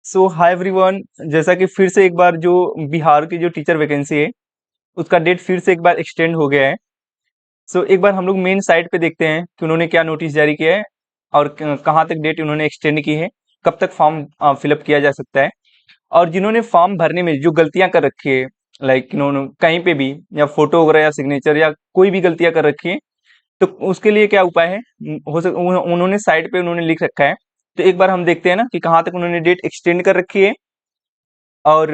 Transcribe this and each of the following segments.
सो hi everyone. जैसा कि फिर से एक बार जो बिहार की जो टीचर वैकेंसी है उसका डेट फिर से एक बार एक्सटेंड हो गया है। सो एक बार हम लोग मेन साइट पे देखते हैं कि उन्होंने क्या नोटिस जारी किया है और कहाँ तक डेट उन्होंने एक्सटेंड की है, कब तक फॉर्म फिलअप किया जा सकता है। और जिन्होंने फॉर्म भरने में जो गलतियां कर रखी है, लाइक इन्होंने कहीं पे भी या फोटो वगैरह या सिग्नेचर या कोई भी गलतियां कर रखी है, तो उसके लिए क्या उपाय है। उन्होंने साइट पे उन्होंने लिख रखा है। तो एक बार हम देखते हैं ना कि कहाँ तक उन्होंने डेट एक्सटेंड कर रखी है और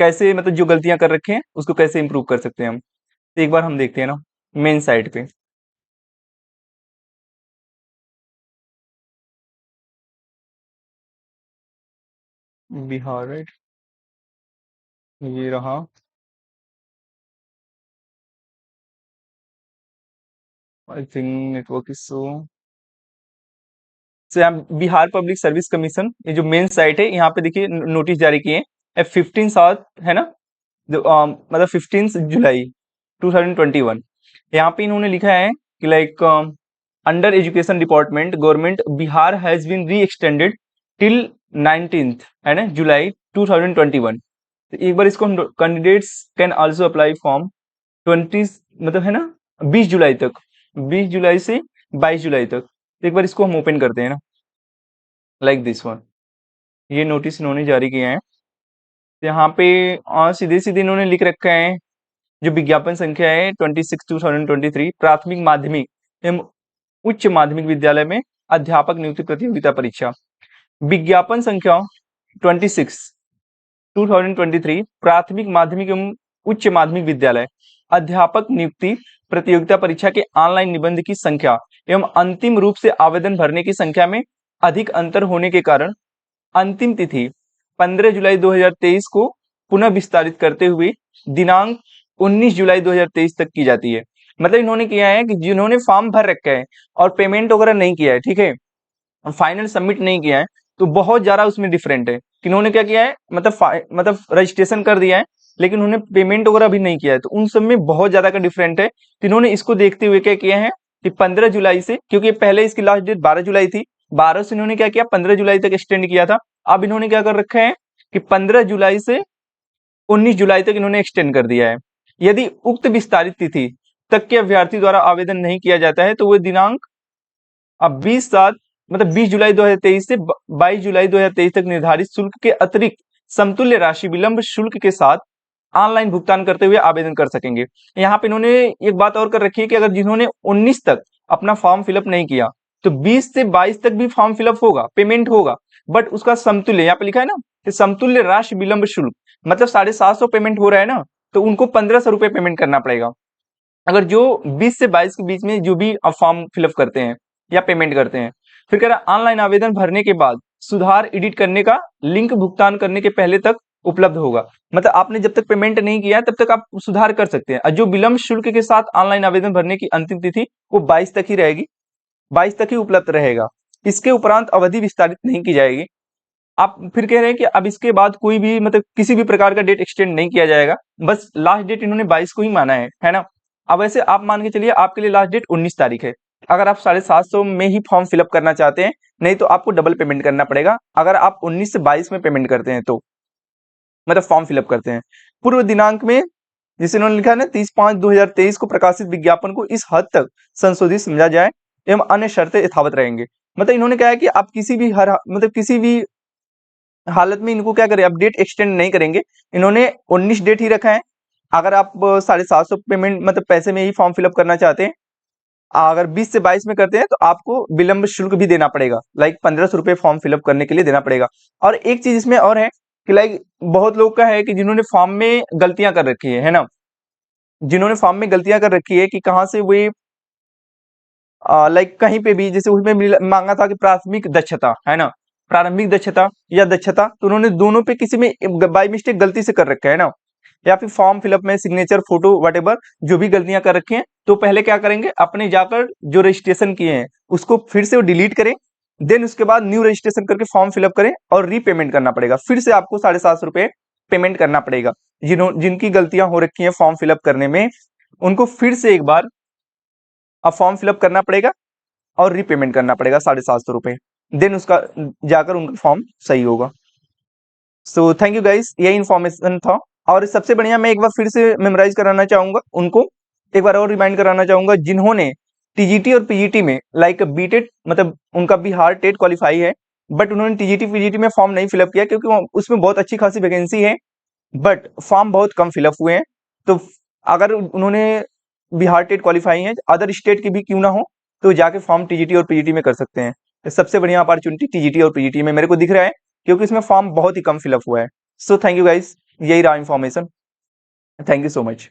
कैसे मतलब जो गलतियां कर रखे हैं उसको कैसे इम्प्रूव कर सकते हैं हम। तो एक बार हम देखते हैं ना मेन साइट पे। बिहार, राइट। ये रहा। आई थिंक नेटवर्क इशू से हम बिहार पब्लिक सर्विस कमीशन, ये जो मेन साइट है यहाँ पे देखिए नोटिस जारी किए हैं 15/7 है ना। जो मतलब 15 जुलाई 2021। यहाँ पे इन्होंने लिखा है कि like under education department government Bihar has been re extended till 19th है ना जुलाई 2021। तो एक बार इसको candidates can also apply form 20 मतलब है ना 20 जुलाई तक, 20 जुलाई से 22 जुलाई तक। तो एक बार इसको हम ओपन करते हैं ना, लाइक दिस वन। ये नोटिस इन्होंने जारी किया है। तो यहाँ पे सीधे सीधे इन्होंने लिख रखा है जो विज्ञापन संख्या है 26/2023 प्राथमिक माध्यमिक एवं उच्च माध्यमिक विद्यालय में अध्यापक नियुक्ति प्रतियोगिता परीक्षा। विज्ञापन संख्या 26/2023 प्राथमिक माध्यमिक एवं उच्च माध्यमिक विद्यालय अध्यापक नियुक्ति प्रतियोगिता परीक्षा के ऑनलाइन निबंध की संख्या एवं अंतिम रूप से आवेदन भरने की संख्या में अधिक अंतर होने के कारण अंतिम तिथि 15 जुलाई 2023 को पुनः विस्तारित करते हुए दिनांक 19 जुलाई 2023 तक की जाती है। मतलब इन्होंने किया है कि जिन्होंने फॉर्म भर रखा है और पेमेंट वगैरह नहीं किया है, ठीक है, फाइनल सबमिट नहीं किया है, तो बहुत ज्यादा उसमें डिफरेंट है कि इन्होंने क्या किया है, मतलब रजिस्ट्रेशन कर दिया है लेकिन उन्होंने पेमेंट वगैरह भी नहीं किया है, तो उन सब में बहुत ज्यादा का डिफरेंट है। तो इन्होंने इसको देखते हुए क्या किया है कि 15 जुलाई से, क्योंकि पहले इसकी लास्ट डेट 12 जुलाई थी, 12 से इन्होंने क्या किया 15 जुलाई तक एक्सटेंड किया था। अब इन्होंने क्या कर रखा है कि 15 जुलाई से 19 जुलाई तक इन्होंने एक्सटेंड कर दिया है। यदि उक्त विस्तारित तिथि तक के अभ्यर्थी द्वारा आवेदन नहीं किया जाता है तो वह दिनांक अब 20/7 मतलब 20 जुलाई 2023 से 22 जुलाई 2023 तक निर्धारित शुल्क के अतिरिक्त समतुल्य राशि विलंब शुल्क के साथ ऑनलाइन भुगतान करते हुए आवेदन कर सकेंगे। यहाँ पे इन्होंने एक बात और कर रखी है कि अगर जिन्होंने 19 तक अपना फॉर्म फिलअप नहीं किया तो 20 से 22 तक भी फॉर्म फिलअप होगा, पेमेंट होगा, बट उसका समतुल्य यहाँ पे लिखा है ना कि समतुल्य राशि विलंब शुल्क, मतलब 750 पेमेंट हो रहा है ना, तो उनको 1500 रुपये पेमेंट करना पड़ेगा। अगर जो 20 से 22 के बीच में जो भी फॉर्म फिलअप करते हैं या पेमेंट करते हैं। फिर कह रहा है ऑनलाइन आवेदन भरने के बाद सुधार एडिट करने का लिंक भुगतान करने के पहले तक उपलब्ध होगा। मतलब आपने जब तक पेमेंट नहीं किया है तब तक आप सुधार कर सकते हैं। और जो विलंब शुल्क के साथ ऑनलाइन आवेदन भरने की अंतिम तिथि वो 22 तक ही रहेगी, 22 तक ही उपलब्ध रहेगा। इसके उपरांत अवधि विस्तारित नहीं की जाएगी। आप फिर कह रहे हैं कि अब इसके बाद कोई भी मतलब किसी भी प्रकार का डेट एक्सटेंड नहीं किया जाएगा, बस लास्ट डेट इन्होंने 22 को ही माना है ना। अब ऐसे आप मान के चलिए आपके लिए लास्ट डेट 19 तारीख है, अगर आप 750 में ही फॉर्म फिलअप करना चाहते हैं, नहीं तो आपको डबल पेमेंट करना पड़ेगा अगर आप 19 से 22 में पेमेंट करते हैं तो, मतलब फॉर्म फिलअप करते हैं। पूर्व दिनांक में जिसे उन्होंने लिखा है ना 30/5/2023 को प्रकाशित विज्ञापन को इस हद तक संशोधित समझा जाए एवं अन्य शर्तें यथावत रहेंगे। मतलब इन्होंने कहा है कि आप किसी भी मतलब किसी भी हालत में इनको क्या करें, अपडेट एक्सटेंड नहीं करेंगे। इन्होंने 19 डेट ही रखा है। अगर आप 750 पेमेंट मतलब पैसे में ही फॉर्म फिलअप करना चाहते हैं, अगर 20 से 22 में करते हैं तो आपको विलंब शुल्क भी देना पड़ेगा, लाइक 1500 रुपये फॉर्म फिलअप करने के लिए देना पड़ेगा। और एक चीज इसमें और है कि लाइक बहुत लोग का है कि जिन्होंने फॉर्म में गलतियां कर रखी है ना, जिन्होंने फॉर्म में गलतियां कर रखी है कि कहाँ से वे लाइक कहीं पे भी जैसे उसमें मांगा था कि प्राथमिक दक्षता है ना, प्रारंभिक दक्षता या दक्षता, तो उन्होंने दोनों पे किसी में बाई मिस्टेक गलती से कर रखा है ना, या फिर फॉर्म फिलअप में सिग्नेचर फोटो वटेवर जो भी गलतियां कर रखी हैं, तो पहले क्या करेंगे अपने जाकर जो रजिस्ट्रेशन किए हैं उसको फिर से डिलीट करें, देन उसके बाद न्यू रजिस्ट्रेशन करके फॉर्म फिलअप करें और रीपेमेंट करना पड़ेगा, फिर से आपको 750 रुपये पेमेंट करना पड़ेगा। जिनकी गलतियां हो रखी हैं फॉर्म फिलअप करने में, उनको फिर से एक बार अब फॉर्म फिलअप करना पड़ेगा और रीपेमेंट करना पड़ेगा 750 रुपये, देन उसका जाकर उनका फॉर्म सही होगा। सो थैंक यू गाइस, यही इन्फॉर्मेशन था। और सबसे बढ़िया मैं एक बार फिर से मेमोराइज कराना चाहूंगा उनको, एक बार और रिमाइंड कराना चाहूंगा जिन्होंने टीजीटी और पीजीटी में लाइक बीटेड, मतलब उनका बिहार टेट क्वालिफाई है, बट उन्होंने टीजीटी पीजीटी में फॉर्म नहीं फिलअप किया क्योंकि उसमें बहुत अच्छी खासी वैकेंसी है, बट फॉर्म बहुत कम फिलअप हुए हैं। तो अगर उन्होंने बिहार टेट क्वालिफाई है, अदर स्टेट की भी क्यों ना हो, तो जाके फॉर्म टीजीटी और पीजीटी में कर सकते हैं। तो सबसे बढ़िया अपॉर्चुनिटी टीजीटी और पीजीटी में मेरे को दिख रहा है, क्योंकि इसमें फॉर्म बहुत ही कम फिलअप हुआ है। सो थैंक यू गाइस, यही रहा information. Thank you so much.